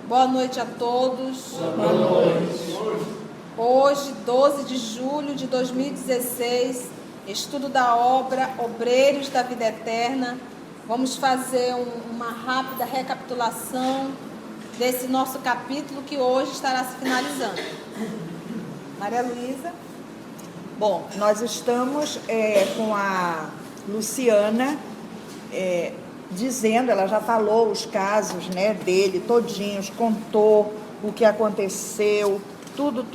Boa noite a todos. Boa noite. Hoje, 12 de julho de 2016, estudo da obra Obreiros da Vida Eterna. Vamos fazer uma rápida recapitulação desse nosso capítulo que hoje estará se finalizando. Maria Luísa. Bom, nós estamos com a Luciana dizendo, ela já falou os casos, né, dele todinhos, contou o que aconteceu, tudo.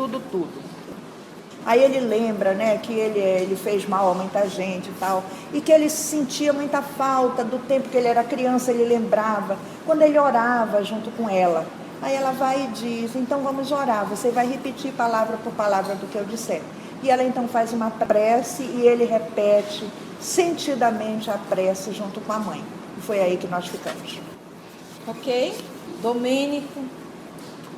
Aí ele lembra, né, que ele fez mal a muita gente e tal, e que ele sentia muita falta do tempo que ele era criança, ele lembrava, quando ele orava junto com ela. Aí ela vai e diz, então vamos orar, você vai repetir palavra por palavra do que eu disser. E ela então faz uma prece e ele repete sentidamente a prece junto com a mãe. E foi aí que nós ficamos. Ok? Domênico,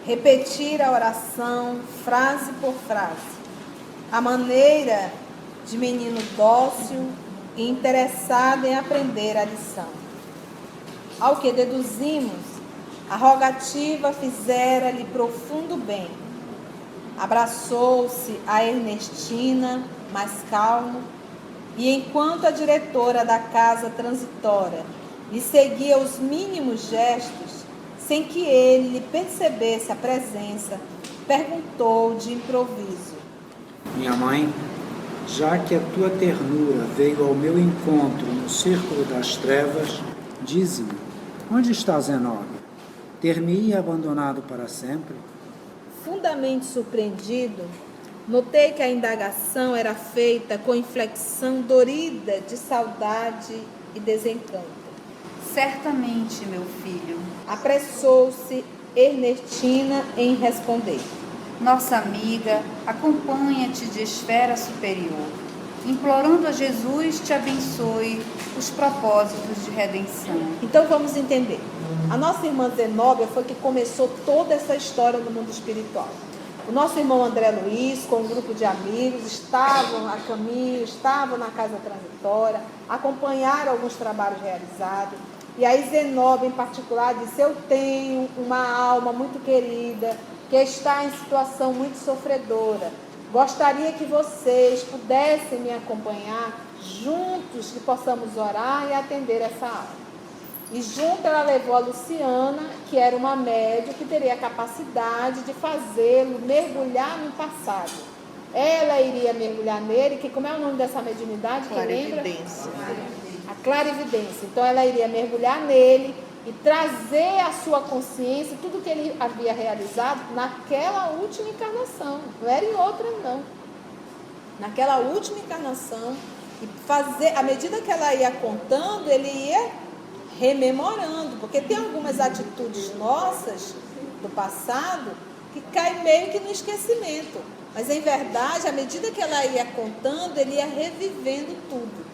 repetir a oração, frase por frase. A maneira de menino dócil e interessado em aprender a lição. Ao que deduzimos, a rogativa fizera-lhe profundo bem. Abraçou-se a Ernestina, mais calmo, e enquanto a diretora da casa transitória lhe seguia os mínimos gestos, sem que ele lhe percebesse a presença, perguntou de improviso: Minha mãe, já que a tua ternura veio ao meu encontro no círculo das trevas, dize-me, onde está Zenóbia? Ter-me-ia abandonado para sempre? Fundamente surpreendido, notei que a indagação era feita com inflexão dorida de saudade e desencanto. Certamente, meu filho. Apressou-se Ernestina em responder. Nossa amiga acompanha-te de esfera superior, implorando a Jesus te abençoe os propósitos de redenção. Então vamos entender. A nossa irmã Zenóbia foi que começou toda essa história no mundo espiritual. O nosso irmão André Luiz, com um grupo de amigos, estavam a caminho, estavam na casa transitória, acompanharam alguns trabalhos realizados. E aí Zenóbia, em particular, disse: eu tenho uma alma muito querida, que está em situação muito sofredora. Gostaria que vocês pudessem me acompanhar, juntos que possamos orar e atender essa alma. E junto ela levou a Luciana, que era uma médium que teria a capacidade de fazê-lo mergulhar no passado. Ela iria mergulhar nele, que como é o nome dessa mediunidade? Clarividência. A clarividência. Então ela iria mergulhar nele e trazer à sua consciência tudo que ele havia realizado naquela última encarnação. Não era em outra, não. Naquela última encarnação. E fazer, à medida que ela ia contando, ele ia rememorando, porque tem algumas atitudes nossas do passado que caem meio que no esquecimento, mas em verdade, à medida que ela ia contando, ele ia revivendo tudo.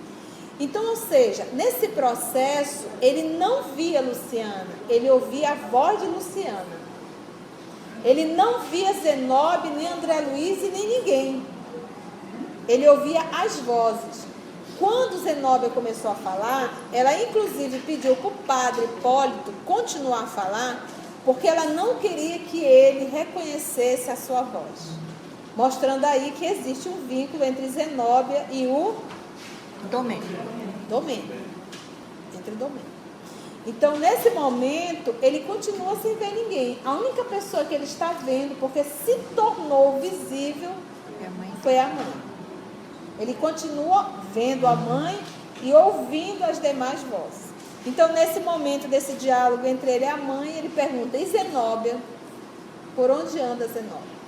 Então, ou seja, nesse processo, ele não via Luciana, ele ouvia a voz de Luciana. Ele não via Zenóbia, nem André Luiz e nem ninguém. Ele ouvia as vozes. Quando Zenóbia começou a falar, ela inclusive pediu para o padre Hipólito continuar a falar, porque ela não queria que ele reconhecesse a sua voz. Mostrando aí que existe um vínculo entre Zenóbia e o Domênico. Entre Domênico. Então, nesse momento, ele continua sem ver ninguém. A única pessoa que ele está vendo, porque se tornou visível, foi a mãe. Ele continua vendo a mãe e ouvindo as demais vozes. Então, nesse momento desse diálogo entre ele e a mãe, ele pergunta: e Zenóbia? Por onde anda Zenóbia?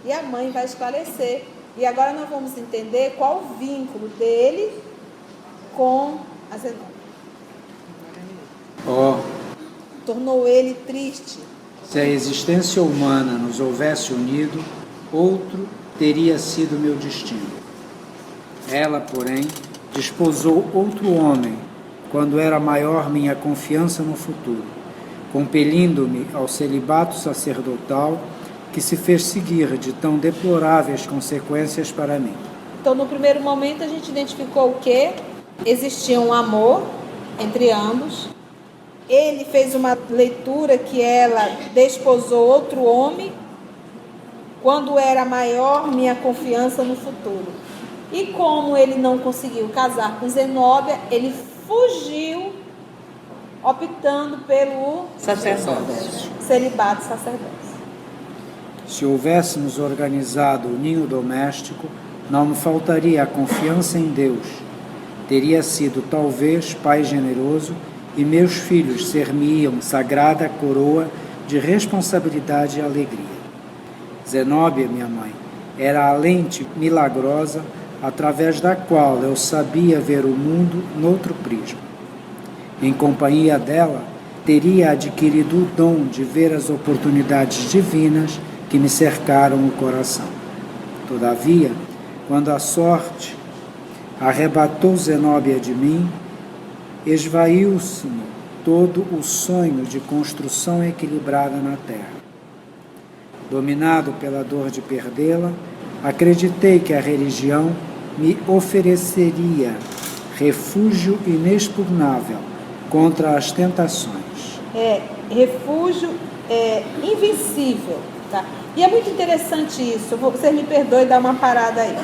E a mãe vai esclarecer. E agora nós vamos entender qual o vínculo dele com a Zenóbia. Tornou ele triste. Se a existência humana nos houvesse unido, outro teria sido meu destino. Ela, porém, desposou outro homem, quando era maior minha confiança no futuro, compelindo-me ao celibato sacerdotal que se fez seguir de tão deploráveis consequências para mim. Então, no primeiro momento, a gente identificou o quê? Existia um amor entre ambos, ele fez uma leitura que ela desposou outro homem, quando era maior minha confiança no futuro. E como ele não conseguiu casar com Zenóbia, ele fugiu, optando pelo Sacerdócio. celibato sacerdócio. Se houvéssemos organizado o ninho doméstico, não me faltaria a confiança em Deus. Teria sido talvez pai generoso e meus filhos ser-me-iam sagrada coroa de responsabilidade e alegria. Zenóbia, minha mãe, era a lente milagrosa através da qual eu sabia ver o mundo noutro prisma. Em companhia dela, teria adquirido o dom de ver as oportunidades divinas que me cercaram o coração. Todavia, quando a sorte arrebatou Zenóbia de mim, esvaiu-se-me todo o sonho de construção equilibrada na terra. Dominado pela dor de perdê-la, acreditei que a religião me ofereceria refúgio inexpugnável contra as tentações. Refúgio invencível. Tá? E é muito interessante isso. Vocês me perdoem dar uma parada aí.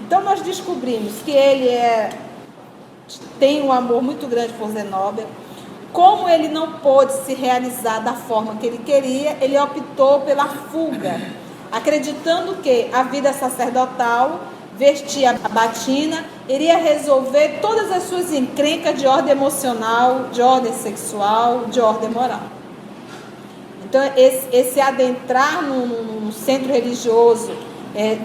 Então nós descobrimos que ele tem um amor muito grande por Zenóbia. Como ele não pôde se realizar da forma que ele queria, ele optou pela fuga, acreditando que a vida sacerdotal, vestir a batina, iria resolver todas as suas encrencas de ordem emocional, de ordem sexual, de ordem moral. Então, esse adentrar num centro religioso,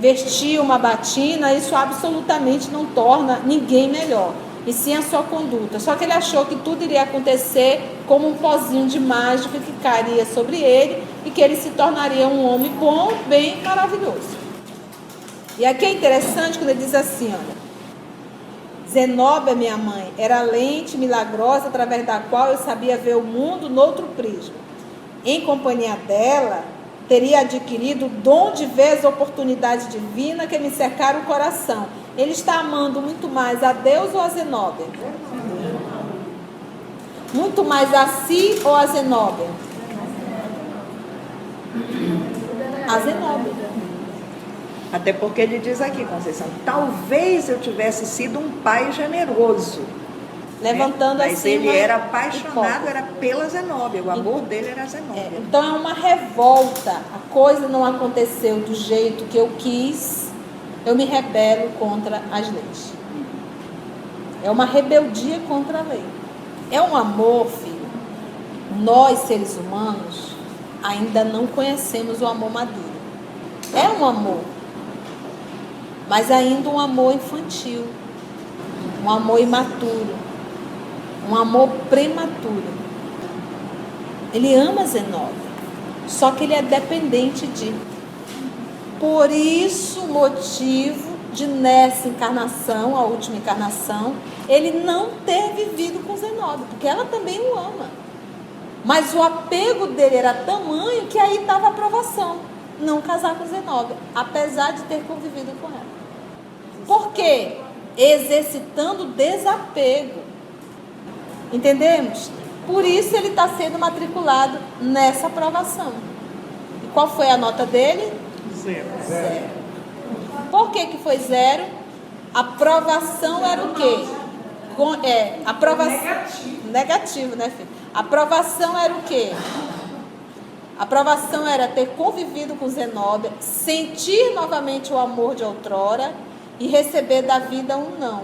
vestir uma batina, isso absolutamente não torna ninguém melhor, e sim a sua conduta. Só que ele achou que tudo iria acontecer como um pozinho de mágica que cairia sobre ele e que ele se tornaria um homem bom, bem maravilhoso. E aqui é interessante quando ele diz assim, olha, Zenóbia, minha mãe, era a lente milagrosa através da qual eu sabia ver o mundo noutro prisma. Em companhia dela, teria adquirido o dom de ver as oportunidades divinas que me cercaram o coração. Ele está amando muito mais a Deus ou a Zenóbia? Muito mais a si ou a Zenóbia? A Zenóbia. Até porque ele diz aqui, Conceição, talvez eu tivesse sido um pai generoso. Levantando Mas assim. ele era apaixonado, era pela Zenóbia, o amor dele era a Zenóbia. Então é uma revolta, a coisa não aconteceu do jeito que eu quis, eu me rebelo contra as leis. É uma rebeldia contra a lei. É um amor, filho. Nós, seres humanos, ainda não conhecemos o amor maduro. É um amor, mas ainda um amor infantil, um amor imaturo, um amor prematuro. Ele ama Zenóbia, só que ele é dependente de. Por isso, o motivo de nessa encarnação, a última encarnação, ele não ter vivido com Zenóbia, porque ela também o ama. Mas o apego dele era tamanho que aí estava a aprovação, não casar com Zenóbia, apesar de ter convivido com ela. Por quê? Exercitando desapego. Entendemos? Por isso ele está sendo matriculado nessa aprovação. E qual foi a nota dele? 0. Por que foi 0? A aprovação era o quê? Negativo, né, filho? A aprovação era o quê? A aprovação era ter convivido com Zenóbia, sentir novamente o amor de outrora e receber da vida um não.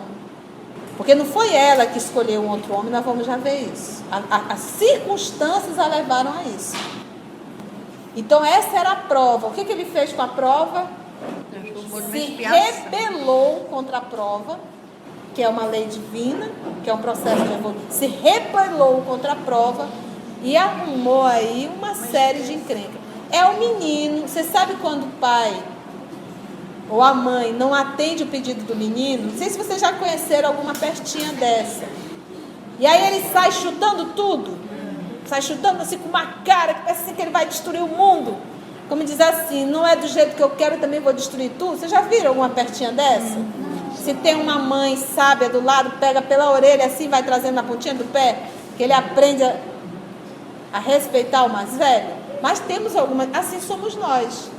Porque não foi ela que escolheu um outro homem, nós vamos já ver isso. As circunstâncias a levaram a isso. Então essa era a prova. O que ele fez com a prova? Se rebelou contra a prova, que é uma lei divina, que é um processo de evolução. Se rebelou contra a prova e arrumou aí uma série de encrencas. É o menino, você sabe quando o pai ou a mãe não atende o pedido do menino? Não sei se vocês já conheceram alguma pestinha dessa. E aí ele sai chutando tudo. Sai chutando assim com uma cara que parece assim que ele vai destruir o mundo. Como diz assim, não é do jeito que eu quero, eu também vou destruir tudo. Vocês já viram alguma pertinha dessa? Se tem uma mãe sábia do lado, pega pela orelha assim, vai trazendo na pontinha do pé, que ele aprende a respeitar o mais velho, mas temos algumas, assim somos nós.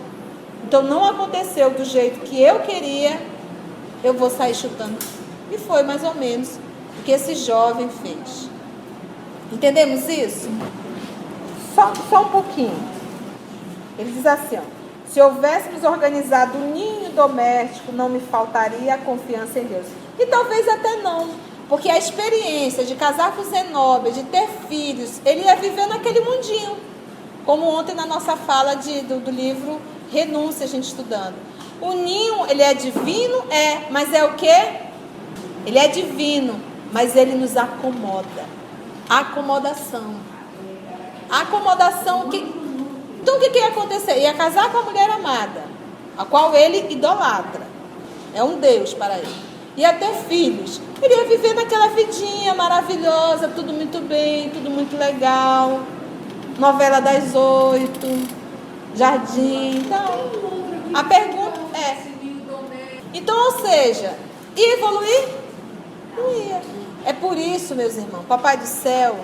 Então não aconteceu do jeito que eu queria, eu vou sair chutando. E foi mais ou menos o que esse jovem fez. Entendemos isso? Só um pouquinho. Ele diz assim, ó, se houvéssemos organizado um ninho doméstico, não me faltaria a confiança em Deus. E talvez até não, porque a experiência de casar com Zenóbia, de ter filhos, ele ia viver naquele mundinho. Como ontem na nossa fala do livro Renúncia, a gente estudando. O ninho, ele é divino? É, mas é o quê? Ele é divino, mas ele nos acomoda. Acomodação. Acomodação que... Então o que ia acontecer? Ia casar com a mulher amada, a qual ele idolatra. É um Deus para ele. Ia ter filhos. Ele ia viver naquela vidinha maravilhosa, tudo muito bem, tudo muito legal. Novela das 8, jardim. Então, a pergunta é... Então, ou seja, ia evoluir? Não ia. É por isso, meus irmãos, Papai do Céu...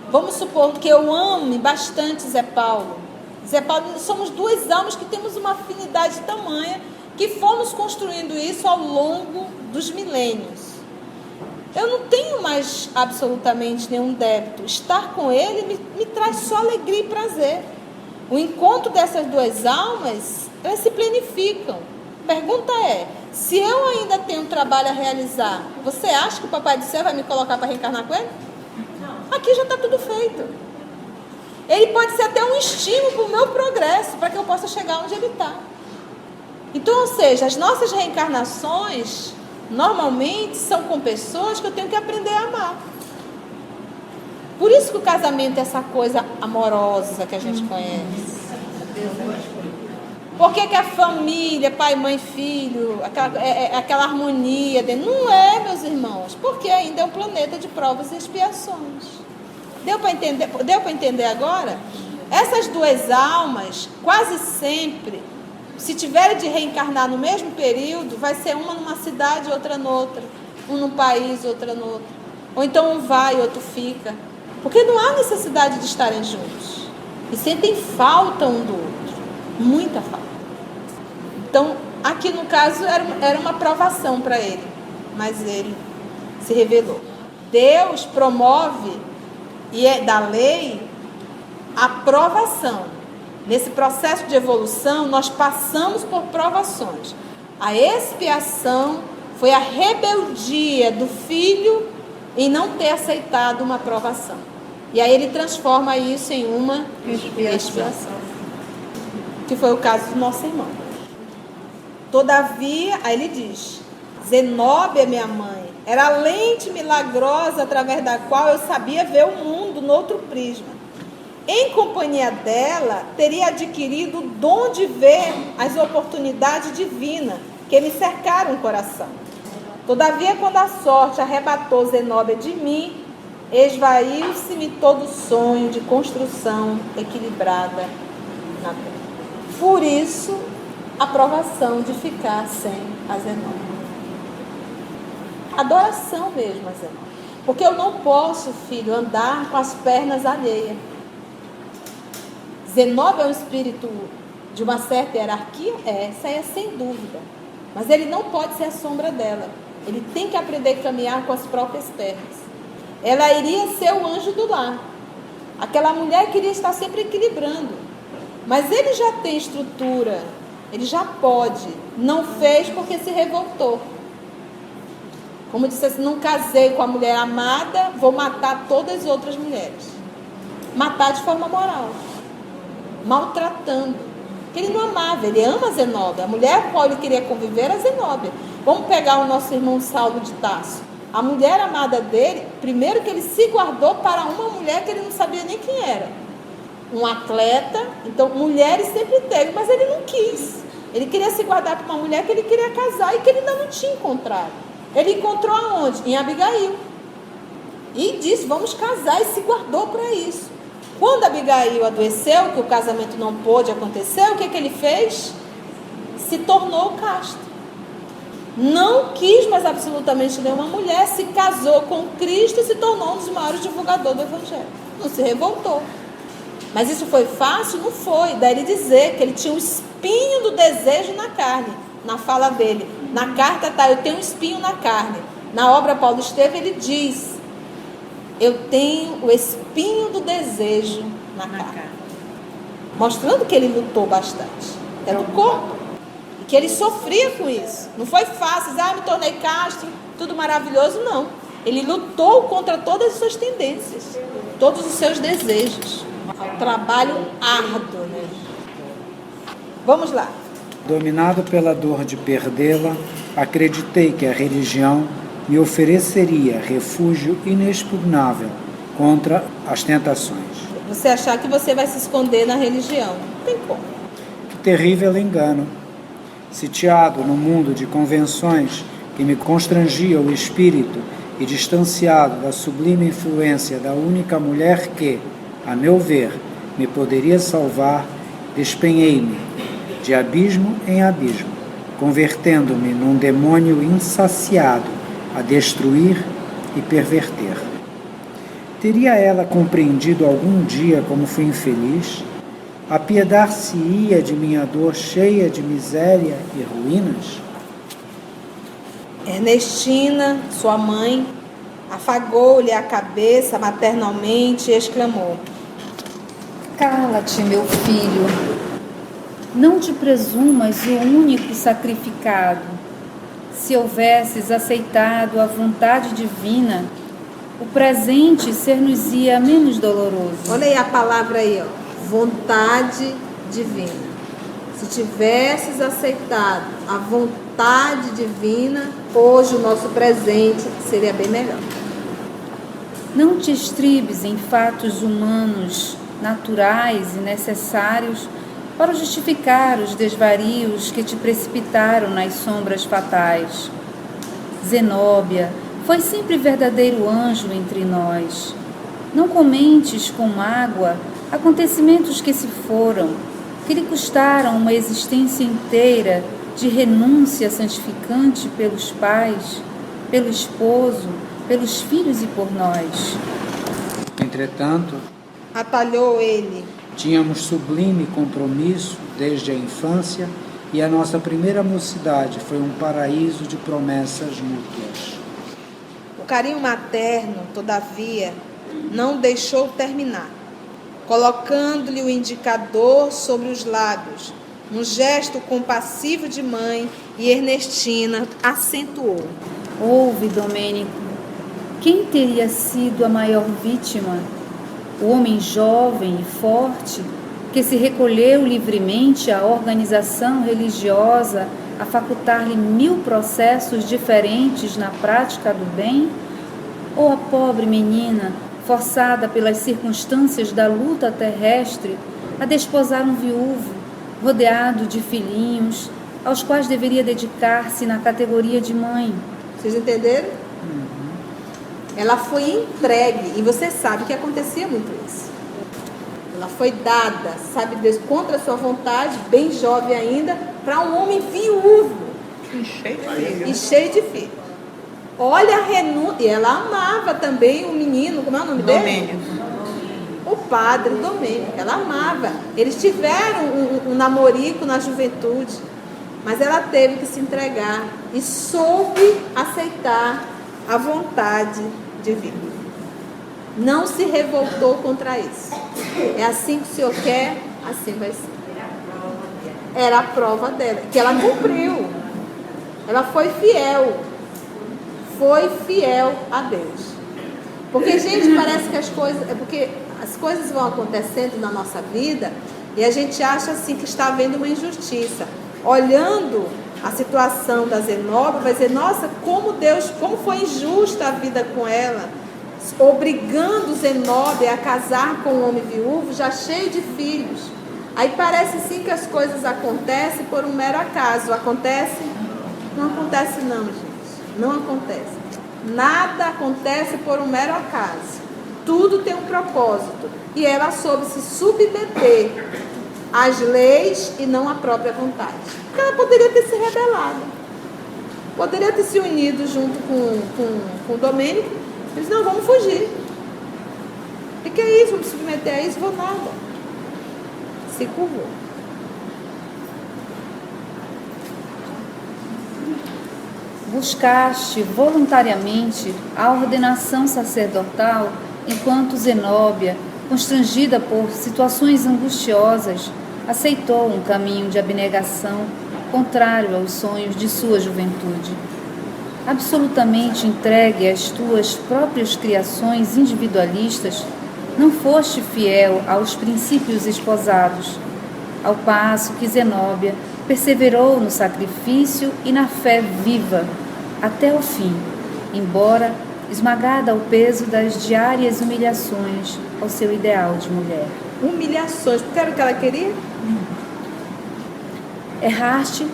Vamos supor que eu ame bastante Zé Paulo. Zé Paulo, somos duas almas que temos uma afinidade tamanha que fomos construindo isso ao longo dos milênios. Eu não tenho mais absolutamente nenhum débito. Estar com ele me traz só alegria e prazer. O encontro dessas duas almas, elas se planificam. A pergunta é, se eu ainda tenho um trabalho a realizar, você acha que o Papai do Céu vai me colocar para reencarnar com ele? Aqui já está tudo feito. Ele pode ser até um estímulo para o meu progresso, para que eu possa chegar onde ele está. Então, ou seja, as nossas reencarnações, normalmente, são com pessoas que eu tenho que aprender a amar. Por isso que o casamento é essa coisa amorosa que a gente conhece. Por que a família, pai, mãe, filho, aquela harmonia? Não é, meus irmãos, porque ainda é um planeta de provas e expiações. Deu para entender? Deu para entender agora? Essas duas almas, quase sempre, se tiverem de reencarnar no mesmo período, vai ser uma numa cidade, outra noutra. Um num país, outra noutra. Ou então um vai, outro fica. Porque não há necessidade de estarem juntos. E sentem falta um do outro. Muita falta. Então, aqui no caso, era uma provação para ele. Mas ele se revelou. Deus promove, e é da lei, a provação. Nesse processo de evolução, nós passamos por provações. A expiação foi a rebeldia do filho em não ter aceitado uma provação. E aí ele transforma isso em uma expiação. Que foi o caso do nosso irmão. Todavia, aí ele diz, Zenóbia, minha mãe, era a lente milagrosa através da qual eu sabia ver o mundo no outro prisma. Em companhia dela, teria adquirido o dom de ver as oportunidades divinas que me cercaram o coração. Todavia, quando a sorte arrebatou Zenóbia de mim, esvaiu-se-me todo sonho de construção equilibrada na terra. Por isso, a provação de ficar sem a Zenóbia. Adoração mesmo a Zenóbia. Porque eu não posso, filho, andar com as pernas alheias. Zenóbia é um espírito de uma certa hierarquia? Essa é sem dúvida. Mas ele não pode ser a sombra dela. Ele tem que aprender a caminhar com as próprias pernas. Ela iria ser o anjo do lar. Aquela mulher queria estar sempre equilibrando. Mas ele já tem estrutura. Ele já pode. Não fez porque se revoltou. Como disse assim, não casei com a mulher amada, vou matar todas as outras mulheres. Matar de forma moral. Maltratando. Porque ele não amava, ele ama a Zenóbia. A mulher com a qual ele queria conviver era a Zenóbia. Vamos pegar o nosso irmão Saulo de Tarso. A mulher amada dele, primeiro que ele se guardou para uma mulher que ele não sabia nem quem era. Um atleta, então mulheres sempre teve, mas ele não quis. Ele queria se guardar para uma mulher que ele queria casar e que ele ainda não tinha encontrado. Ele encontrou aonde? Em Abigail. E disse, vamos casar, e se guardou para isso. Quando Abigail adoeceu, que o casamento não pôde acontecer, o que ele fez? Se tornou casto. Não quis mais absolutamente nenhuma mulher, se casou com Cristo e se tornou um dos maiores divulgadores do Evangelho. Não se revoltou. Mas isso foi fácil? Não foi. Daí ele dizer que ele tinha um espinho do desejo na carne, na fala dele. Na carta está, eu tenho um espinho na carne. Na obra Paulo Estevam ele diz, eu tenho o espinho do desejo na carne. Mostrando que ele lutou bastante. É do corpo. E que ele sofria com isso. Não foi fácil, me tornei casto, tudo maravilhoso, não. Ele lutou contra todas as suas tendências, todos os seus desejos. É um trabalho árduo, né? Vamos lá. Dominado pela dor de perdê-la, acreditei que a religião me ofereceria refúgio inexpugnável contra as tentações. Você achar que você vai se esconder na religião, não tem como. Que terrível engano! Sitiado no mundo de convenções que me constrangia o espírito e distanciado da sublime influência da única mulher que, a meu ver, me poderia salvar, despenhei-me de abismo em abismo, convertendo-me num demônio insaciado a destruir e perverter. Teria ela compreendido algum dia como fui infeliz? Apiedar-se-ia de minha dor cheia de miséria e ruínas? Ernestina, sua mãe, afagou-lhe a cabeça maternalmente e exclamou: Cala-te, meu filho. Não te presumas o único sacrificado. Se houvesses aceitado a vontade divina, o presente ser-nos-ia menos doloroso. Olha aí a palavra aí, vontade divina. Se tivesses aceitado a vontade divina, hoje o nosso presente seria bem melhor. Não te estribes em fatos humanos, naturais e necessários para justificar os desvarios que te precipitaram nas sombras fatais. Zenóbia foi sempre verdadeiro anjo entre nós. Não comentes com mágoa acontecimentos que se foram, que lhe custaram uma existência inteira de renúncia santificante pelos pais, pelo esposo, pelos filhos e por nós. Entretanto, atalhou ele, tínhamos sublime compromisso desde a infância e a nossa primeira mocidade foi um paraíso de promessas mútuas. O carinho materno, todavia, não deixou terminar, colocando-lhe o indicador sobre os lábios, um gesto compassivo de mãe, e Ernestina acentuou: Ouve, Domênico, quem teria sido a maior vítima? O homem jovem e forte que se recolheu livremente à organização religiosa a facultar-lhe 1000 processos diferentes na prática do bem? Ou a pobre menina, forçada pelas circunstâncias da luta terrestre, a desposar um viúvo, rodeado de filhinhos, aos quais deveria dedicar-se na categoria de mãe? Vocês entenderam? Ela foi entregue, e você sabe que acontecia muito isso. Ela foi dada, sabe Deus, contra a sua vontade, bem jovem ainda, para um homem viúvo. E cheio de filhos. Olha a renúncia. E ela amava também o menino, como é o nome dele? Domênio. O padre Domênio. Ela amava. Eles tiveram um namorico na juventude, mas ela teve que se entregar e soube aceitar a vontade divina. Não se revoltou contra isso. É assim que o Senhor quer, assim vai ser. Era a prova dela, que ela cumpriu. Ela foi fiel. Foi fiel a Deus. Porque, gente, parece que as coisas vão acontecendo na nossa vida e a gente acha assim que está havendo uma injustiça. Olhando a situação da Zenóbia, vai dizer: nossa, como foi injusta a vida com ela, obrigando Zenóbia a casar com um homem viúvo, já cheio de filhos. Aí parece sim que as coisas acontecem por um mero acaso. Acontece? Não acontece não, gente. Não acontece. Nada acontece por um mero acaso. Tudo tem um propósito. E ela soube se submeter às leis e não à própria vontade. Porque ela poderia ter se rebelado. Poderia ter se unido junto com o Domênico. Eles, não, vamos fugir. O que é isso? Vamos submeter a isso? Vou nada. Se curvou. Buscaste voluntariamente a ordenação sacerdotal enquanto Zenóbia, constrangida por situações angustiosas, aceitou um caminho de abnegação contrário aos sonhos de sua juventude. Absolutamente entregue às tuas próprias criações individualistas, não foste fiel aos princípios esposados, ao passo que Zenóbia perseverou no sacrifício e na fé viva até o fim, embora esmagada ao peso das diárias humilhações ao seu ideal de mulher. Humilhações, porque era o que ela queria? Erraste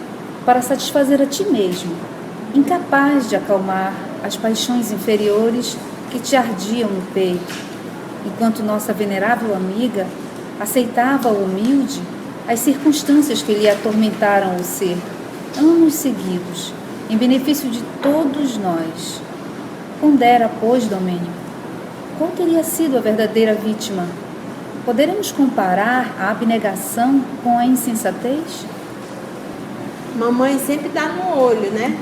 para satisfazer a ti mesmo, incapaz de acalmar as paixões inferiores que te ardiam no peito, enquanto nossa venerável amiga aceitava humilde as circunstâncias que lhe atormentaram o ser, anos seguidos, em benefício de todos nós. Pondera, pois, Domênico, qual teria sido a verdadeira vítima? Poderemos comparar a abnegação com a insensatez? Mamãe sempre dá no olho, né?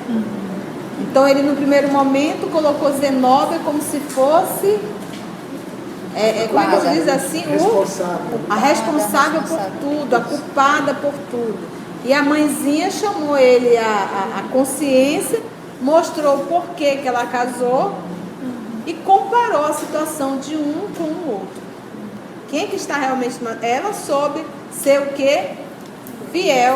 Então ele no primeiro momento colocou Zenóbia como se fosse, como é que se diz assim? A responsável por tudo, a culpada por tudo. E a mãezinha chamou ele a consciência, mostrou o porquê que ela casou e comparou a situação de um com o outro. Quem é que está realmente... Ela soube ser o quê? Fiel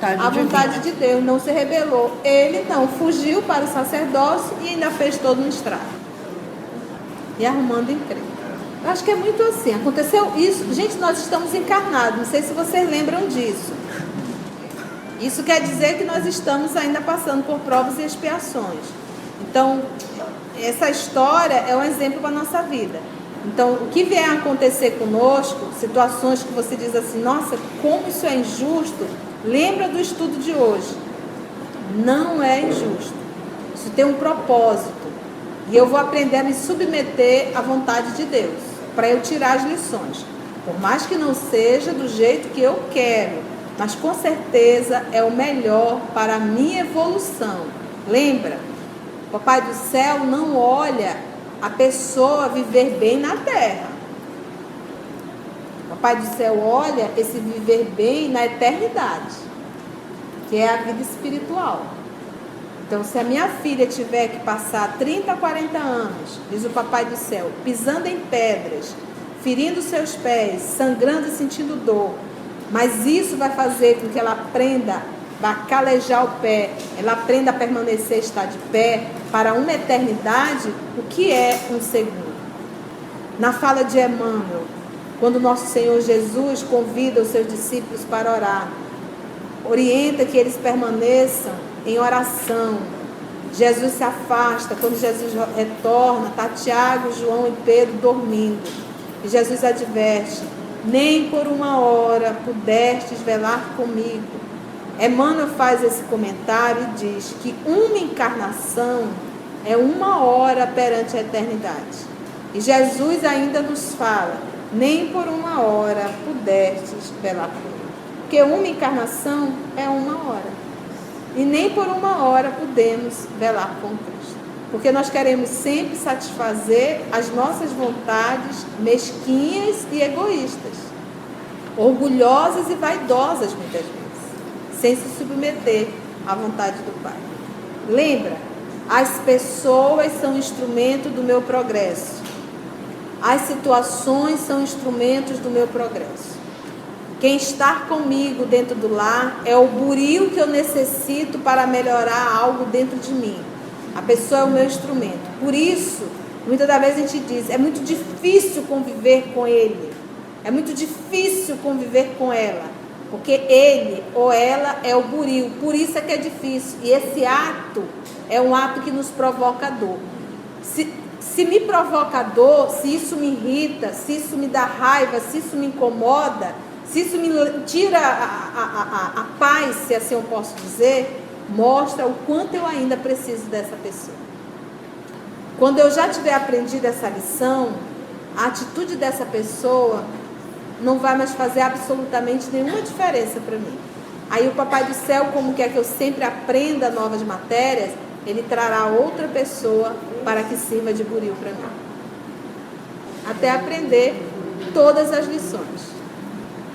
à vontade de Deus, não se rebelou. Ele não, fugiu para o sacerdócio e ainda fez todo um estrago. E arrumando encrenca. Eu acho que é muito assim. Aconteceu isso. Gente, nós estamos encarnados. Não sei se vocês lembram disso. Isso quer dizer que nós estamos ainda passando por provas e expiações. Então, essa história é um exemplo para a nossa vida. Então, o que vier a acontecer conosco, situações que você diz assim, nossa, como isso é injusto, lembra do estudo de hoje. Não é injusto. Isso tem um propósito. E eu vou aprender a me submeter à vontade de Deus, para eu tirar as lições. Por mais que não seja do jeito que eu quero, mas com certeza é o melhor para a minha evolução. Lembra? O Papai do Céu não olha a pessoa viver bem na terra. O Papai do Céu olha esse viver bem na eternidade, que é a vida espiritual. Então, se a minha filha tiver que passar 30, 40 anos, diz o Papai do Céu, pisando em pedras, ferindo seus pés, sangrando e sentindo dor, mas isso vai fazer com que ela aprenda a calejar o pé, ela aprenda a permanecer, estar de pé, para uma eternidade, o que é um segundo? Na fala de Emmanuel, quando nosso Senhor Jesus convida os seus discípulos para orar, orienta que eles permaneçam em oração. Jesus se afasta, quando Jesus retorna, está Tiago, João e Pedro dormindo. E Jesus adverte, nem por uma hora pudestes velar comigo. Emmanuel faz esse comentário e diz que uma encarnação é uma hora perante a eternidade. E Jesus ainda nos fala, nem por uma hora pudestes velar comigo. Porque uma encarnação é uma hora. E nem por uma hora podemos velar com Cristo. Porque nós queremos sempre satisfazer as nossas vontades mesquinhas e egoístas. Orgulhosas e vaidosas muitas vezes. Sem se submeter à vontade do Pai. Lembra? As pessoas são instrumento do meu progresso. As situações são instrumentos do meu progresso. Quem está comigo dentro do lar é o buril que eu necessito para melhorar algo dentro de mim. A pessoa é o meu instrumento. Por isso, muitas das vezes a gente diz, é muito difícil conviver com ele. É muito difícil conviver com ela. Porque ele ou ela é o buril. Por isso é que é difícil. E esse ato é um ato que nos provoca dor. Se me provoca dor, se isso me irrita, se isso me dá raiva, se isso me incomoda, se isso me tira a paz, se assim eu posso dizer, mostra o quanto eu ainda preciso dessa pessoa. Quando eu já tiver aprendido essa lição, a atitude dessa pessoa não vai mais fazer absolutamente nenhuma diferença para mim. Aí o Papai do Céu, como quer que eu sempre aprenda novas matérias, ele trará outra pessoa para que sirva de buril para mim. Até aprender todas as lições.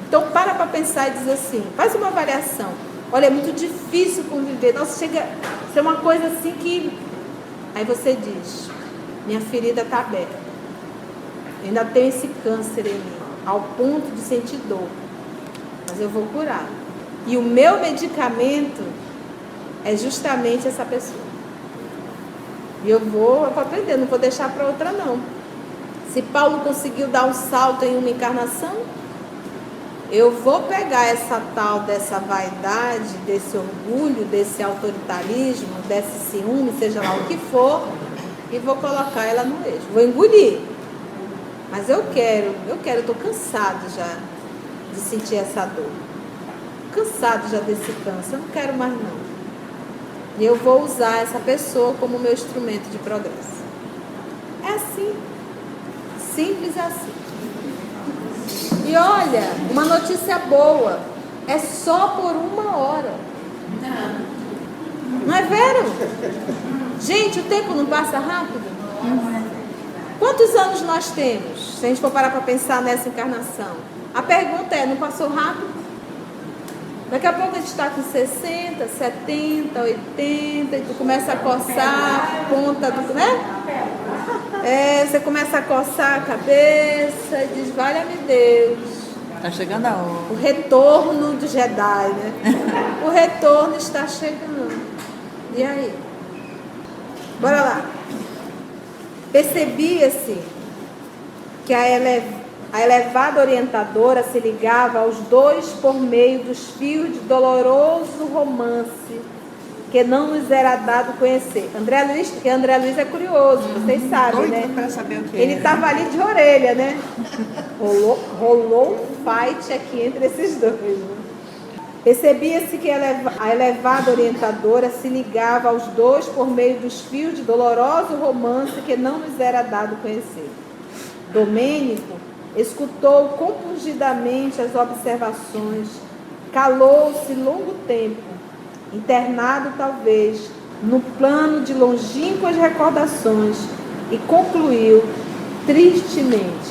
Então para pensar e diz assim, faz uma avaliação. Olha, é muito difícil conviver. Nossa, chega a ser uma coisa assim que... Aí você diz, minha ferida está aberta. Eu ainda tenho esse câncer em mim, ao ponto de sentir dor. Mas eu vou curar. E o meu medicamento é justamente essa pessoa. E eu vou aprender, não vou deixar para outra não. Se Paulo conseguiu dar um salto em uma encarnação, eu vou pegar essa tal dessa vaidade, desse orgulho, desse autoritarismo, desse ciúme, seja lá o que for, e vou colocar ela no eixo. Vou engolir. Mas eu estou cansado já de sentir essa dor. Cansado já desse câncer, eu não quero mais não. E eu vou usar essa pessoa como meu instrumento de progresso. É assim. Simples assim. E olha, uma notícia boa, é só por 1 hora. Não é vero? Gente, o tempo não passa rápido? Quantos anos nós temos? Se a gente for parar para pensar nessa encarnação. A pergunta é, não passou rápido? Daqui a pouco a gente está com 60, 70, 80, e tu começa a coçar a ponta do... né? Você começa a coçar a cabeça e diz, valha-me Deus. Está chegando a hora. O retorno do Jedi, né? O retorno está chegando. E aí? Bora lá. Percebia-se que a elevada orientadora se ligava aos dois por meio dos fios de doloroso romance que não nos era dado conhecer. André Luiz é curioso, vocês sabem, né? Para saber o que ele estava ali de orelha, né? Rolou um fight aqui entre esses dois. Né? Percebia-se que a elevada orientadora se ligava aos dois por meio dos fios de doloroso romance que não nos era dado conhecer. Domênico escutou compungidamente as observações, calou-se longo tempo, internado talvez no plano de longínquas recordações, e concluiu tristemente.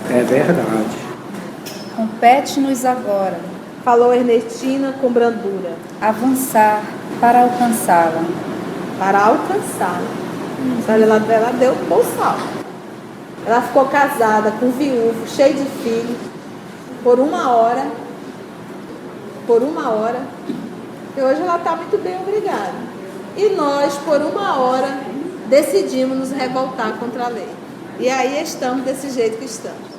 É verdade. Compete-nos agora Falou Ernestina com brandura. avançar para alcançá-la. Para alcançá-la. Olha, ela deu um bom salto. Ela ficou casada com um viúvo, cheio de filhos, por 1 hora. Por 1 hora. E hoje ela está muito bem, obrigada. E nós, por 1 hora, decidimos nos revoltar contra a lei. E aí estamos desse jeito que estamos.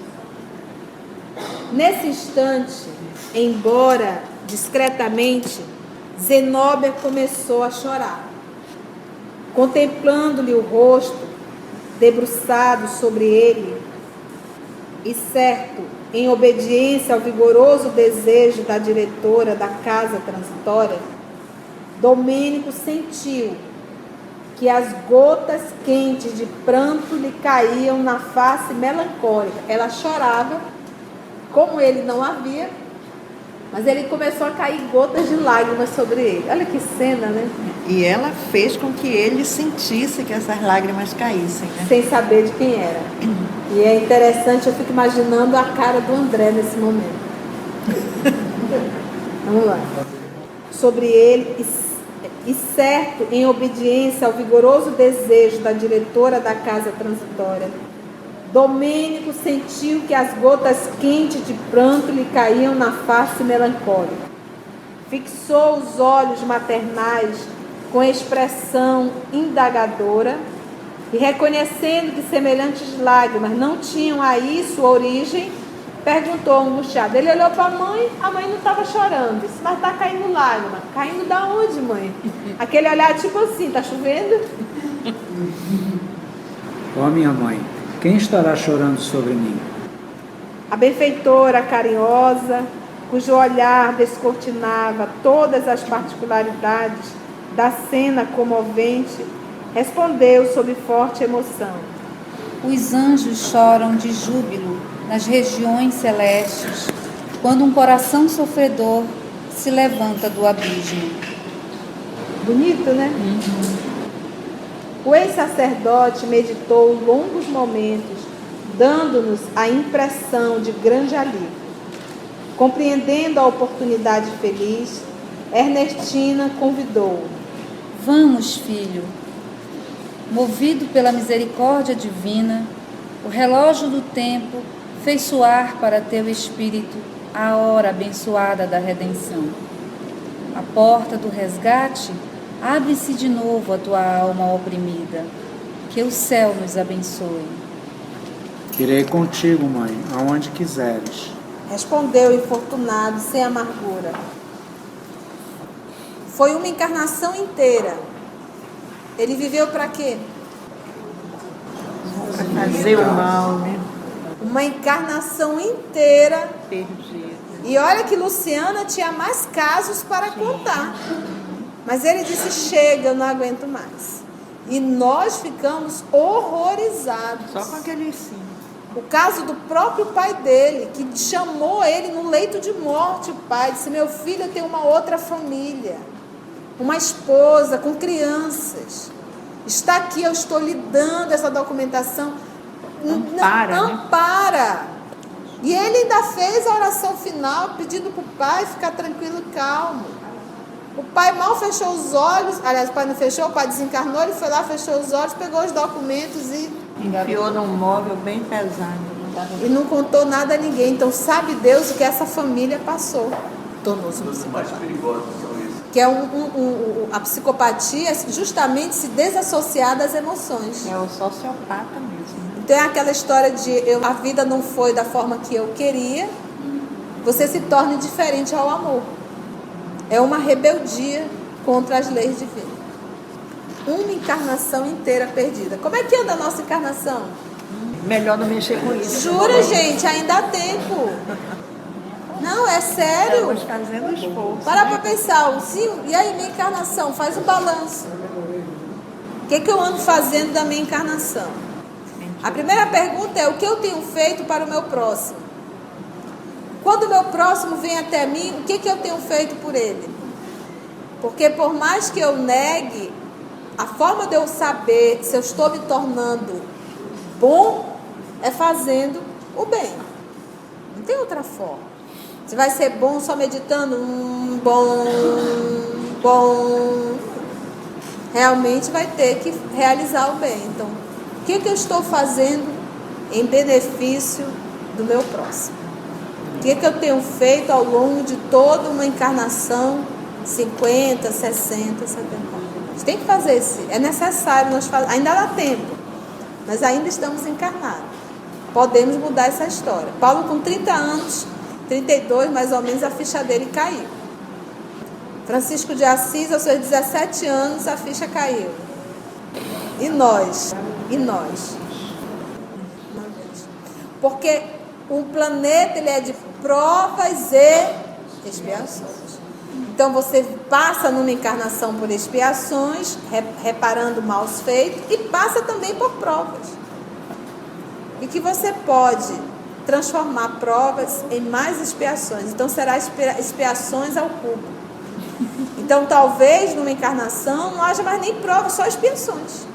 Nesse instante, embora discretamente, Zenóbia começou a chorar. Contemplando-lhe o rosto, debruçado sobre ele, e certo, em obediência ao vigoroso desejo da diretora da casa transitória, Domênico sentiu que as gotas quentes de pranto lhe caíam na face melancólica. Ela chorava, como ele não havia, mas ele começou a cair gotas de lágrimas sobre ele. Olha que cena, né? E ela fez com que ele sentisse que essas lágrimas caíssem, né? Sem saber de quem era. E é interessante, eu fico imaginando a cara do André nesse momento. Vamos lá. Sobre ele, e certo, em obediência ao vigoroso desejo da diretora da casa transitória, Domênico sentiu que as gotas quentes de pranto lhe caíam na face melancólica. Fixou os olhos maternais com expressão indagadora e, reconhecendo que semelhantes lágrimas não tinham aí sua origem, perguntou angustiado. Ele olhou para a mãe não estava chorando. Disse, mas está caindo lágrima. Caindo da onde, mãe? Aquele olhar tipo assim, está chovendo? Ó minha mãe, quem estará chorando sobre mim? A benfeitora carinhosa, cujo olhar descortinava todas as particularidades da cena comovente, respondeu sob forte emoção: Os anjos choram de júbilo nas regiões celestes, quando um coração sofredor se levanta do abismo. Bonito, né? O ex-sacerdote meditou longos momentos, dando-nos a impressão de grande alívio. Compreendendo a oportunidade feliz, Ernestina convidou-o. Vamos, filho. Movido pela misericórdia divina, o relógio do tempo fez soar para teu espírito a hora abençoada da redenção. A porta do resgate abre-se de novo à tua alma oprimida. Que o céu nos abençoe. Irei contigo, mãe, aonde quiseres. Respondeu o infortunado sem amargura. Foi uma encarnação inteira. Ele viveu para quê? Para fazer o mal, né? Uma encarnação inteira. Perdido. E olha que Luciana tinha mais casos para contar. Mas ele disse: chega, eu não aguento mais. E nós ficamos horrorizados. Só com aquele sim. O caso do próprio pai dele, que chamou ele no leito de morte. O pai disse: meu filho, eu tenho uma outra família, uma esposa com crianças. Está aqui, eu estou lhe dando essa documentação. Ampara, ampara. E ele ainda fez a oração final, pedindo para o pai ficar tranquilo e calmo. O pai mal fechou os olhos, aliás, o pai não fechou, o pai desencarnou, ele foi lá, fechou os olhos, pegou os documentos e enfiou num móvel bem pesado. E não contou nada a ninguém. Então sabe Deus o que essa família passou. Tornou-se um psicopata. Que é a psicopatia justamente se desassociar das emoções. É o sociopata mesmo. Né? Então é aquela história de a vida não foi da forma que eu queria, você se torna indiferente ao amor. É uma rebeldia contra as leis divinas. Uma encarnação inteira perdida. Como é que anda a nossa encarnação? Melhor não mexer com isso. Jura, gente? Ainda há tempo. Não, é sério. Estamos fazendo esforço. Para pensar. E aí, minha encarnação? Faz um balanço. O que eu ando fazendo da minha encarnação? A primeira pergunta é: o que eu tenho feito para o meu próximo? Quando o meu próximo vem até mim, o que eu tenho feito por ele? Porque por mais que eu negue, a forma de eu saber se eu estou me tornando bom é fazendo o bem. Não tem outra forma. Você vai ser bom só meditando? Bom. Realmente vai ter que realizar o bem. Então, o que eu estou fazendo em benefício do meu próximo? O que eu tenho feito ao longo de toda uma encarnação, 50, 60, 70 anos? A gente tem que fazer isso. É necessário, ainda dá tempo, mas ainda estamos encarnados. Podemos mudar essa história. Paulo, com 30 anos, 32 mais ou menos, a ficha dele caiu. Francisco de Assis, aos seus 17 anos, a ficha caiu. E nós? Porque o planeta ele é de provas e expiações. Então você passa numa encarnação por expiações, reparando maus feitos, e passa também por provas. E que você pode transformar provas em mais expiações. Então será expiações ao cubo. Então talvez numa encarnação não haja mais nem provas, só expiações.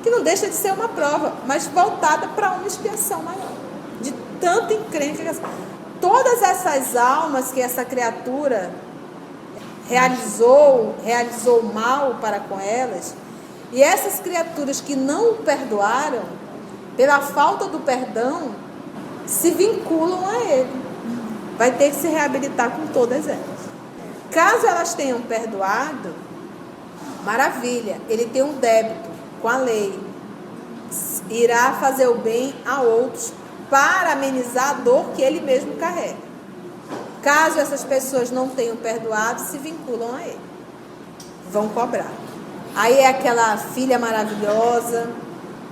Que não deixa de ser uma prova, mas voltada para uma expiação maior. De tanta encrenca. Todas essas almas que essa criatura realizou mal para com elas, e essas criaturas que não o perdoaram, pela falta do perdão, se vinculam a ele. Vai ter que se reabilitar com todas elas. Caso elas tenham perdoado, maravilha, ele tem um débito com a lei. Irá fazer o bem a outros para amenizar a dor que ele mesmo carrega. Caso essas pessoas não tenham perdoado, se vinculam a ele. Vão cobrar. Aí é aquela filha maravilhosa,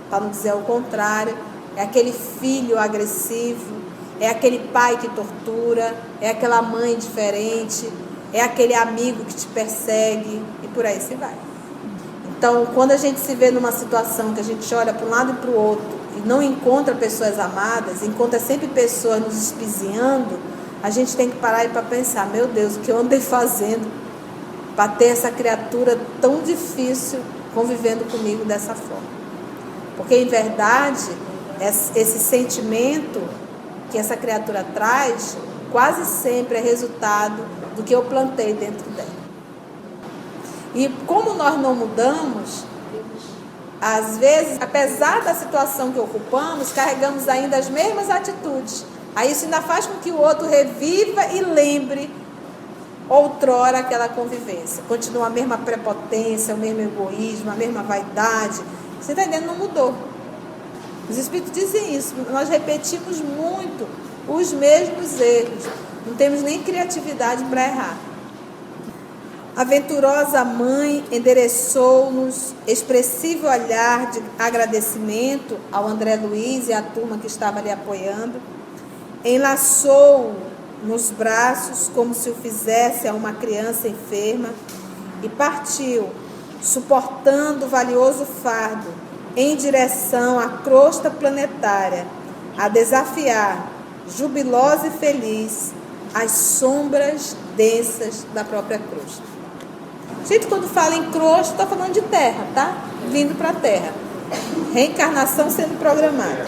para não dizer o contrário, é aquele filho agressivo, é aquele pai que tortura, é aquela mãe diferente, é aquele amigo que te persegue e por aí se vai. Então, quando a gente se vê numa situação que a gente olha para um lado e para o outro e não encontra pessoas amadas, encontra sempre pessoas nos espizinhando, a gente tem que parar e para pensar, meu Deus, o que eu andei fazendo para ter essa criatura tão difícil convivendo comigo dessa forma. Porque, em verdade, esse sentimento que essa criatura traz, quase sempre é resultado do que eu plantei dentro dela. E como nós não mudamos, às vezes, apesar da situação que ocupamos, carregamos ainda as mesmas atitudes. Aí isso ainda faz com que o outro reviva e lembre outrora aquela convivência. Continua a mesma prepotência, o mesmo egoísmo, a mesma vaidade. Você está entendendo? Não mudou. Os Espíritos dizem isso. Nós repetimos muito os mesmos erros. Não temos nem criatividade para errar. A venturosa mãe endereçou-nos expressivo olhar de agradecimento ao André Luiz e à turma que estava ali apoiando. Enlaçou-o nos braços como se o fizesse a uma criança enferma e partiu, suportando o valioso fardo em direção à crosta planetária, a desafiar, jubilosa e feliz, as sombras densas da própria crosta. Gente, quando fala em crosta, está falando de terra, tá? Vindo para a terra. Reencarnação sendo programada.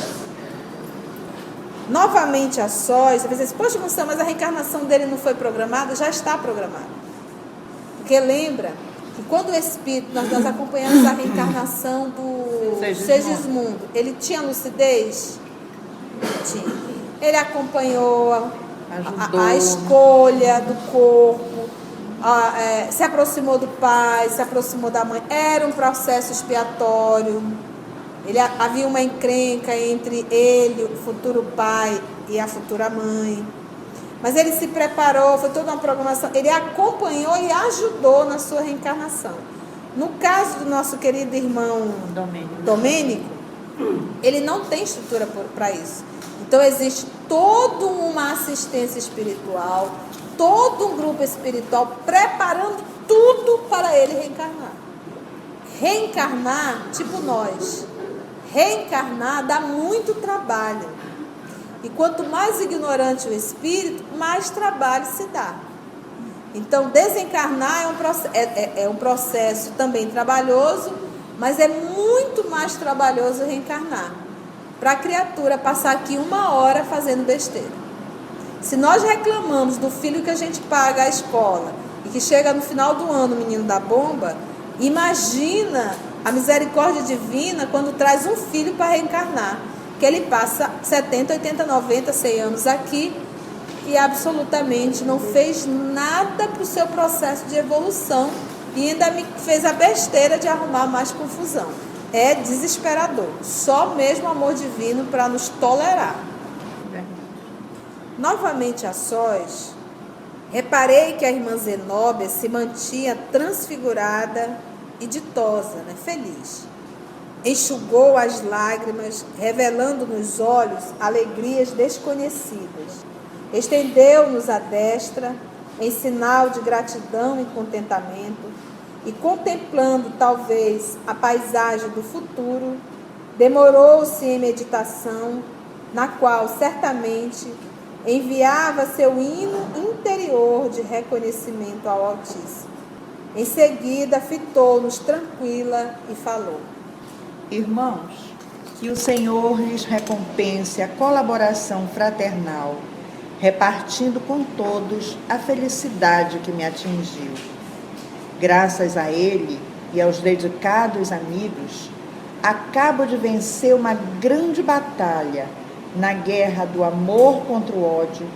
Novamente a sós, você vai dizer, poxa, Gonçalo, mas a reencarnação dele não foi programada? Já está programada. Porque lembra que quando o Espírito, nós acompanhamos a reencarnação do Segismundo, ele tinha lucidez? Tinha. Ele acompanhou a escolha do corpo, se aproximou do pai, se aproximou da mãe. Era um processo expiatório. Havia uma encrenca entre ele, o futuro pai, e a futura mãe. Mas ele se preparou, foi toda uma programação. Ele acompanhou e ajudou na sua reencarnação. No caso do nosso querido irmão Domênico, ele não tem estrutura para isso. Então existe toda uma assistência espiritual, todo um grupo espiritual preparando tudo para ele reencarnar. Reencarnar, tipo nós. Reencarnar dá muito trabalho. E quanto mais ignorante o espírito, mais trabalho se dá. Então, desencarnar é um processo também trabalhoso, mas é muito mais trabalhoso reencarnar. Para a criatura passar aqui 1 hora fazendo besteira. Se nós reclamamos do filho que a gente paga à escola e que chega no final do ano, o menino da bomba, imagina a misericórdia divina quando traz um filho para reencarnar, que ele passa 70, 80, 90, 100 anos aqui e absolutamente não fez nada para o seu processo de evolução e ainda me fez a besteira de arrumar mais confusão. É desesperador. Só mesmo o amor divino para nos tolerar. Novamente a sós, reparei que a irmã Zenóbia se mantinha transfigurada e ditosa, feliz. Enxugou as lágrimas, revelando nos olhos alegrias desconhecidas. Estendeu-nos a destra, em sinal de gratidão e contentamento, e contemplando, talvez, a paisagem do futuro, demorou-se em meditação, na qual, certamente, enviava seu hino interior de reconhecimento ao Altíssimo. Em seguida, fitou-nos tranquila e falou: Irmãos, que o Senhor lhes recompense a colaboração fraternal, repartindo com todos a felicidade que me atingiu. Graças a Ele e aos dedicados amigos, acabo de vencer uma grande batalha na guerra do amor contra o ódio,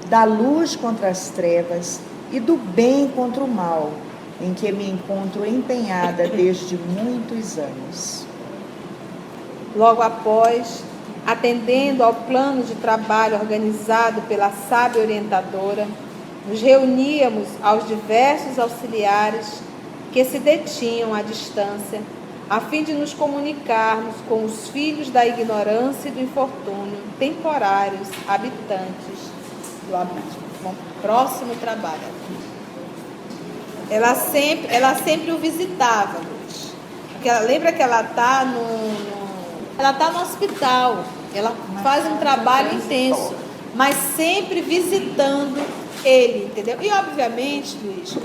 da luz contra as trevas e do bem contra o mal, em que me encontro empenhada desde muitos anos. Logo após, atendendo ao plano de trabalho organizado pela sábia orientadora, nos reuníamos aos diversos auxiliares que se detinham à distância, a fim de nos comunicarmos com os filhos da ignorância e do infortúnio, temporários habitantes do abismo. Bom, próximo trabalho. ela sempre o visitava, Luiz. Porque lembra que ela está no hospital, ela faz um trabalho intenso, mas sempre visitando ele, entendeu? E obviamente, Luiz,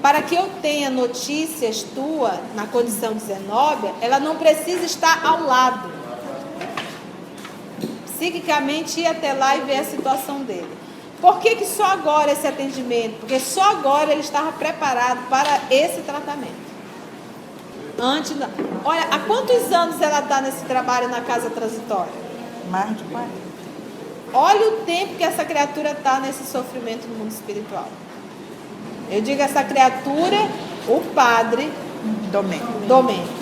para que eu tenha notícias tuas na condição de zenóbia, ela não precisa estar ao lado. Psiquicamente ir até lá e ver a situação dele. Por que só agora esse atendimento? Porque só agora ele estava preparado para esse tratamento. Olha, há quantos anos ela está nesse trabalho na casa transitória? Mais de 40. Olha o tempo que essa criatura está nesse sofrimento no mundo espiritual. Eu digo essa criatura, o padre Domênico.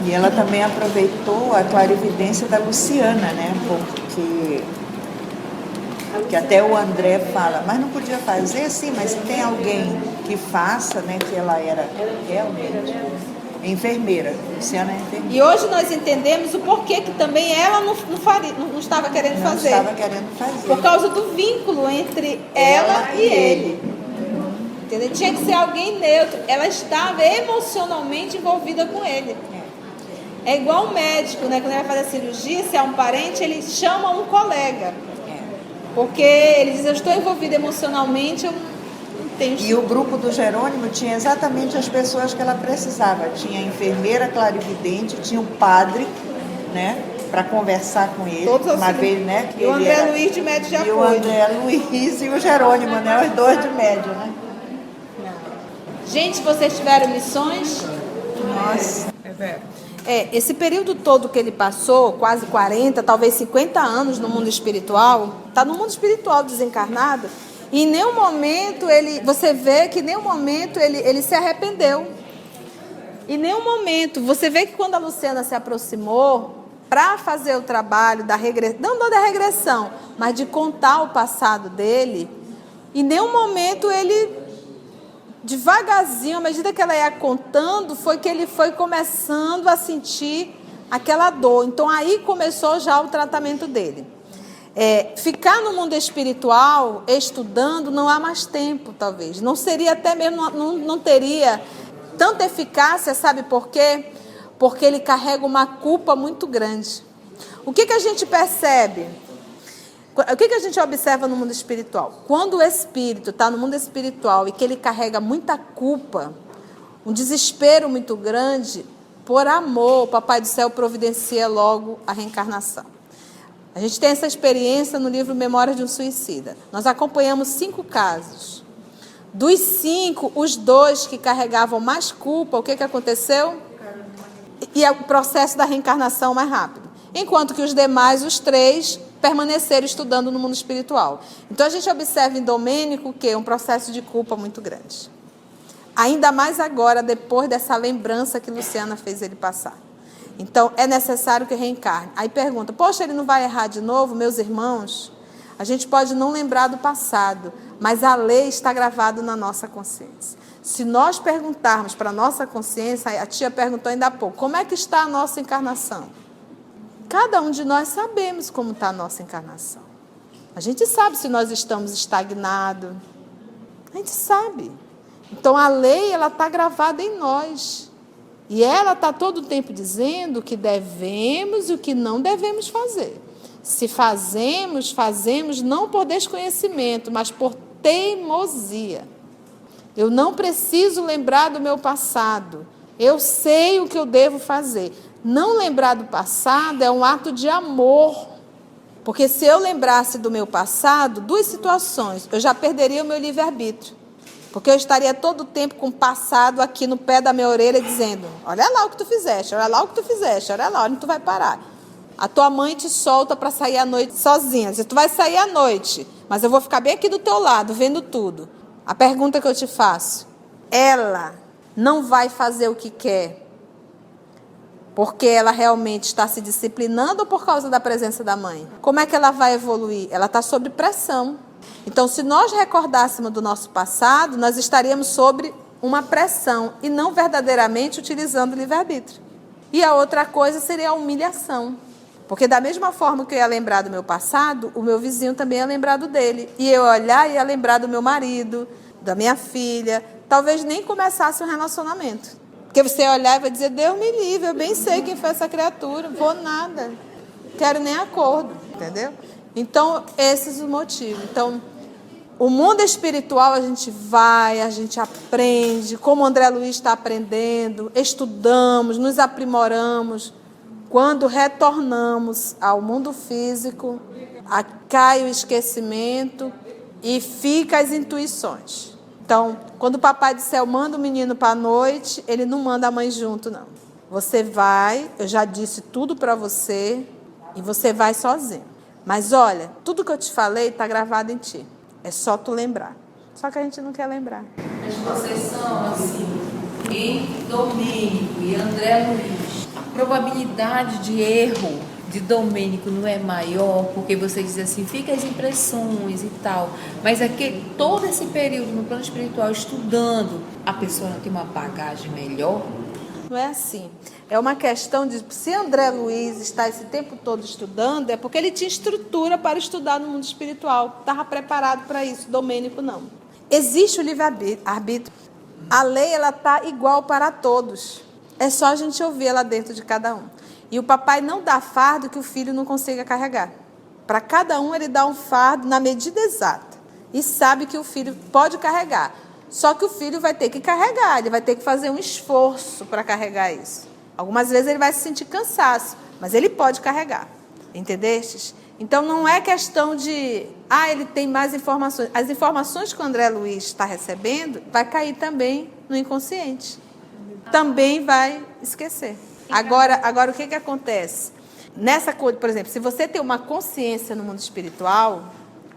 E ela também aproveitou a clarividência da Luciana, né? Porque até o André fala, mas não podia fazer, sim, mas se tem alguém que faça, né? Que ela era realmente enfermeira. Luciana é enfermeira. E hoje nós entendemos o porquê que também ela não estava querendo fazer. Não estava querendo fazer. Por causa do vínculo entre ela e ele. Entendeu? Tinha que ser alguém neutro. Ela estava emocionalmente envolvida com ele. É igual um médico, né? Quando ele vai fazer a cirurgia, se é um parente, ele chama um colega. Porque ele diz, eu estou envolvido emocionalmente, eu não tenho... E o grupo do Jerônimo tinha exatamente as pessoas que ela precisava. Tinha a enfermeira clarividente, tinha o padre, né? Para conversar com ele. Todos uma vez, né? E o André Luiz de médio de apoio. E o André Luiz e o Jerônimo, né? Os dois de médio, né? Gente, vocês tiveram lições? Nossa, esse período todo que ele passou, quase 40, talvez 50 anos no mundo espiritual, está no mundo espiritual desencarnado, e em nenhum momento você vê que em nenhum momento ele se arrependeu. Em nenhum momento. Você vê que quando a Luciana se aproximou para fazer o trabalho da regressão, não da regressão, mas de contar o passado dele, em nenhum momento ele... Devagarzinho, à medida que ela ia contando, foi que ele foi começando a sentir aquela dor. Então, aí começou já o tratamento dele. Ficar no mundo espiritual, estudando, não há mais tempo, talvez. Não seria até mesmo, não teria tanta eficácia, sabe por quê? Porque ele carrega uma culpa muito grande. O que a gente percebe? O que a gente observa no mundo espiritual? Quando o espírito está no mundo espiritual e que ele carrega muita culpa, um desespero muito grande, por amor, o Papai do Céu providencia logo a reencarnação. A gente tem essa experiência no livro Memórias de um Suicida. Nós acompanhamos 5 casos. Dos 5, os 2 que carregavam mais culpa, o que aconteceu? E é o processo da reencarnação mais rápido. Enquanto que os demais, os 3... permaneceram estudando no mundo espiritual. Então, a gente observa em Domênico que é um processo de culpa muito grande. Ainda mais agora, depois dessa lembrança que Luciana fez ele passar. Então, é necessário que reencarne. Aí pergunta, poxa, ele não vai errar de novo? Meus irmãos, a gente pode não lembrar do passado, mas a lei está gravada na nossa consciência. Se nós perguntarmos para a nossa consciência, a tia perguntou ainda há pouco, como é que está a nossa encarnação? Cada um de nós sabemos como está a nossa encarnação. A gente sabe se nós estamos estagnados. A gente sabe. Então, a lei ela está gravada em nós. E ela está todo o tempo dizendo o que devemos e o que não devemos fazer. Se fazemos não por desconhecimento, mas por teimosia. Eu não preciso lembrar do meu passado. Eu sei o que eu devo fazer. Não lembrar do passado é um ato de amor. Porque se eu lembrasse do meu passado, 2 situações, eu já perderia o meu livre-arbítrio. Porque eu estaria todo o tempo com o passado aqui no pé da minha orelha dizendo, olha lá o que tu fizeste, olha lá o que tu fizeste, olha lá onde tu vai parar. A tua mãe te solta para sair à noite sozinha. Diz, tu vai sair à noite, mas eu vou ficar bem aqui do teu lado, vendo tudo. A pergunta que eu te faço, ela não vai fazer o que quer porque ela realmente está se disciplinando ou por causa da presença da mãe? Como é que ela vai evoluir? Ela está sob pressão. Então, se nós recordássemos do nosso passado, nós estaríamos sob uma pressão e não verdadeiramente utilizando o livre-arbítrio. E a outra coisa seria a humilhação. Porque da mesma forma que eu ia lembrar do meu passado, o meu vizinho também ia lembrar do dele. E eu olhar e ia lembrar do meu marido, da minha filha, talvez nem começasse um relacionamento. Porque você olhar e vai dizer, Deus me livre, eu bem sei quem foi essa criatura, vou nada, quero nem acordo, entendeu? Então, esses são os motivos. Então, o mundo espiritual a gente vai, a gente aprende, como o André Luiz está aprendendo, estudamos, nos aprimoramos. Quando retornamos ao mundo físico, cai o esquecimento e fica as intuições. Então, quando o Papai do Céu manda o menino para a noite, ele não manda a mãe junto, não. Você vai, eu já disse tudo para você, e você vai sozinho. Mas olha, tudo que eu te falei está gravado em ti. É só tu lembrar. Só que a gente não quer lembrar. Mas vocês são assim, entre Domênico e André Luiz, a probabilidade de erro de Domênico não é maior, porque você diz assim, fica as impressões e tal, mas é que todo esse período no plano espiritual estudando, a pessoa não tem uma bagagem melhor? Não é assim. É uma questão de, se André Luiz está esse tempo todo estudando, é porque ele tinha estrutura para estudar no mundo espiritual. Estava preparado para isso. Domênico não. Existe o livre-arbítrio. A lei ela está igual para todos. É só a gente ouvir ela dentro de cada um. E o papai não dá fardo que o filho não consiga carregar. Para cada um ele dá um fardo na medida exata. E sabe que o filho pode carregar. Só que o filho vai ter que carregar, ele vai ter que fazer um esforço para carregar isso. Algumas vezes ele vai se sentir cansaço, mas ele pode carregar. Entendestes? Então não é questão de, ele tem mais informações. As informações que o André Luiz está recebendo vai cair também no inconsciente. Também vai esquecer. Agora o que acontece? Nessa coisa, por exemplo, se você tem uma consciência no mundo espiritual,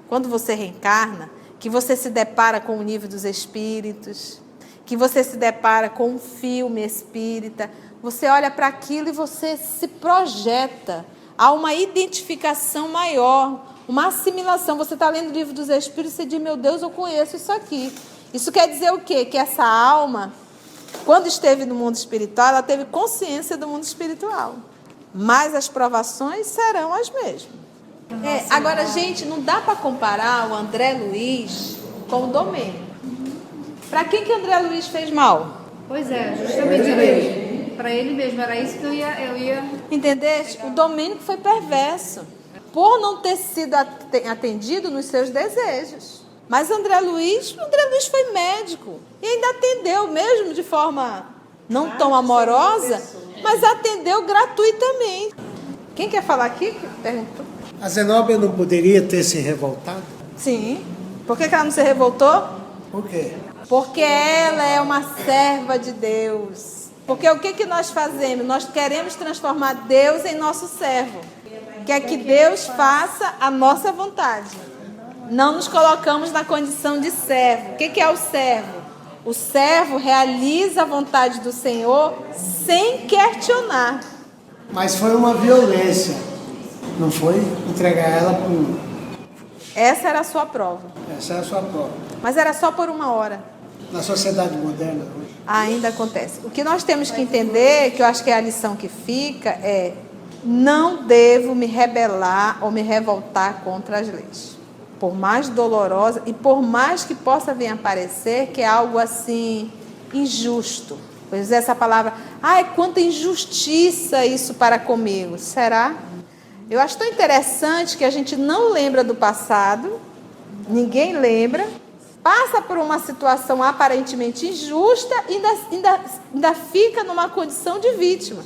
quando você reencarna, que você se depara com o nível dos espíritos, que você se depara com um filme espírita, você olha para aquilo e você se projeta. Há uma identificação maior, uma assimilação. Você está lendo o livro dos espíritos e você diz, meu Deus, eu conheço isso aqui. Isso quer dizer o quê? Que essa alma, quando esteve no mundo espiritual, ela teve consciência do mundo espiritual. Mas as provações serão as mesmas. Agora, gente, não dá para comparar o André Luiz com o Domênico. Para quem que o André Luiz fez mal? Pois é, justamente para ele mesmo, era isso que eu ia... Entendeste? O Domênico foi perverso, por não ter sido atendido nos seus desejos. Mas André Luiz foi médico e ainda atendeu, mesmo de forma não tão amorosa, mas atendeu gratuitamente. Quem quer falar aqui? Perguntou. A Zenóbia não poderia ter se revoltado? Sim. Por que ela não se revoltou? Por quê? Porque ela é uma serva de Deus. Porque o que nós fazemos? Nós queremos transformar Deus em nosso servo. Quer que Deus faça a nossa vontade. Não nos colocamos na condição de servo. O que é o servo? O servo realiza a vontade do Senhor sem questionar. Mas foi uma violência, não foi? Entregar ela para um... Essa era a sua prova. Essa é a sua prova. Mas era só por uma hora. Na sociedade moderna hoje. Ainda acontece. O que nós temos que entender, que eu acho que é a lição que fica, é: não devo me rebelar ou me revoltar contra as leis. Por mais dolorosa e por mais que possa vir a parecer que é algo assim injusto. Pois essa palavra, quanta injustiça isso para comigo. Será? Eu acho tão interessante que a gente não lembra do passado, ninguém lembra, passa por uma situação aparentemente injusta e ainda fica numa condição de vítima.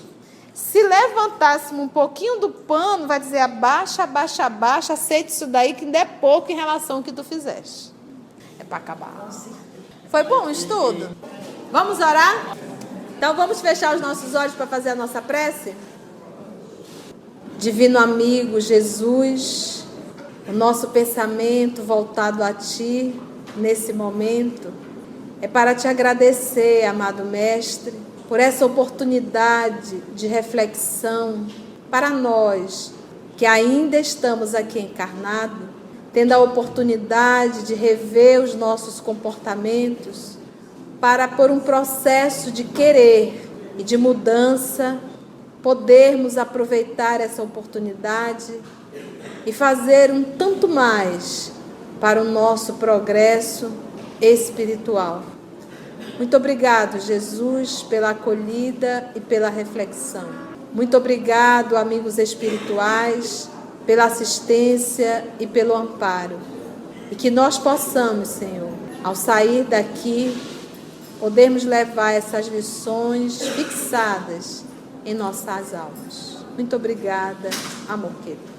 Se levantássemos um pouquinho do pano, vai dizer, abaixa, abaixa, abaixa, aceita isso daí, que ainda é pouco em relação ao que tu fizeste. É para acabar. Foi bom o estudo? Vamos orar? Então vamos fechar os nossos olhos para fazer a nossa prece? Divino amigo Jesus, o nosso pensamento voltado a Ti, nesse momento, é para Te agradecer, amado Mestre, por essa oportunidade de reflexão para nós, que ainda estamos aqui encarnados, tendo a oportunidade de rever os nossos comportamentos, para, por um processo de querer e de mudança, podermos aproveitar essa oportunidade e fazer um tanto mais para o nosso progresso espiritual. Muito obrigado, Jesus, pela acolhida e pela reflexão. Muito obrigado, amigos espirituais, pela assistência e pelo amparo. E que nós possamos, Senhor, ao sair daqui, podermos levar essas lições fixadas em nossas almas. Muito obrigada, amor querido.